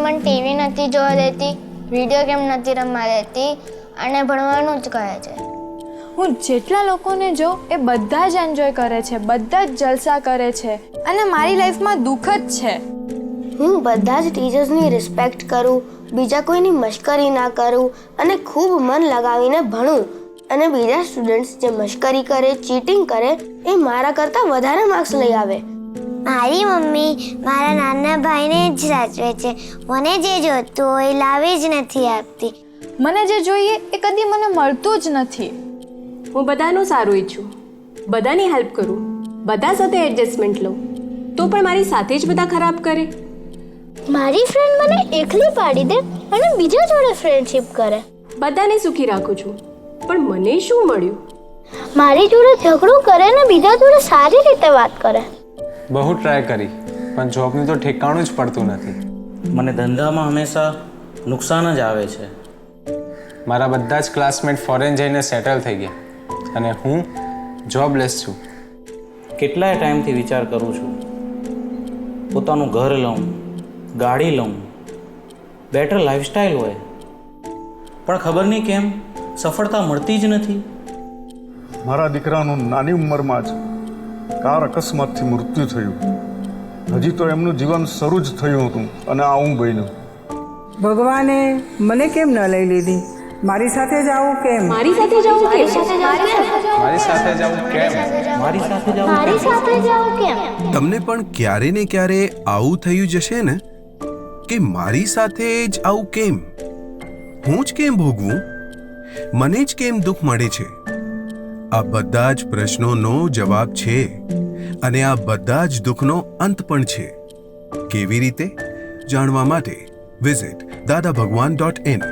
મને ટીવી નથી જોવા દેતી, વિડીયો ગેમ નથી રમવા દેતી અને ભણવાનું જ કહે છે. હું જેટલા લોકોને જોઉં એ બધા જ એન્જોય કરે છે, બધા જ જલસા કરે છે અને મારી લાઈફમાં દુઃખ જ છે. હું બધા જ ટીચર્સની રિસ્પેક્ટ કરું, બીજા કોઈની મશ્કરી ના કરું અને ખૂબ મન લગાવીને ભણું. અને બીજા સ્ટુડન્ટ્સ જે મશ્કરી કરે, ચીટિંગ કરે એ મારા કરતાં વધારે માર્ક્સ લઈ આવે. મારી મમ્મી મારા નાના ભાઈને જ સાચવે છે. મને જે જોતું હોય લાવી જ નથી આપતી. મને જે જોઈએ એ કદી મને મળતું જ નથી. હું બધાનું સારું ઈચ્છું, બધાની હેલ્પ કરું, બધા સાથે એડજસ્ટમેન્ટ લઉં, તો પણ મારી સાથે જ બધા ખરાબ કરે. મારી ફ્રેન્ડ મને એકલી પાડી દે અને બીજા જોડે ફ્રેન્ડશિપ કરે. બધાને સુખી રાખું છું, પણ મને શું મળ્યું? મારી જોડે ઝઘડો કરે ને બીજા જોડે સારી રીતે વાત કરે. બહુ ટ્રાય કરી પણ જોબનું તો ઠેકાણું જ પડતું નથી. મને ધંધામાં હંમેશા નુકસાન જ આવે છે. મારા બધા જ ક્લાસમેટ ફોરેન જઈને સેટલ થઈ ગયા અને હું જોબલેસ છું. કેટલાય ટાઈમથી વિચાર કરું છું પોતાનું ઘર લઉં, ગાડી લઉં, બેટર લાઈફસ્ટાઈલ હોય, પણ ખબર નહીં કેમ સફળતા મળતી જ નથી. મારા દીકરાનું નાની ઉંમરમાં જ કાર અકસ્માતથી મૃત્યુ થયું. હજી તો એમનું જીવન શરૂ જ થયું હતું અને આવું બન્યું. ભગવાને મને કેમ ન લઈ લીધી? મારી સાથે જ આવું કેમ? મારી સાથે જવું કેમ? મારી સાથે જવું કેમ? મારી સાથે જાઉં મારી સાથે જાવ કેમ? તમને પણ ક્યારે ને ક્યારે આવું થયું જશે ને કે મારી સાથે જ આવું કેમ? હું જ કેમ ભોગવું? મને જ કેમ દુઃખ મળે છે? આ બધા જ પ્રશ્નોનો જવાબ છે અને આ બધા જ દુઃખનો અંત પણ છે. કેવી રીતે? જાણવા માટે વિઝિટ dadabhagwan.in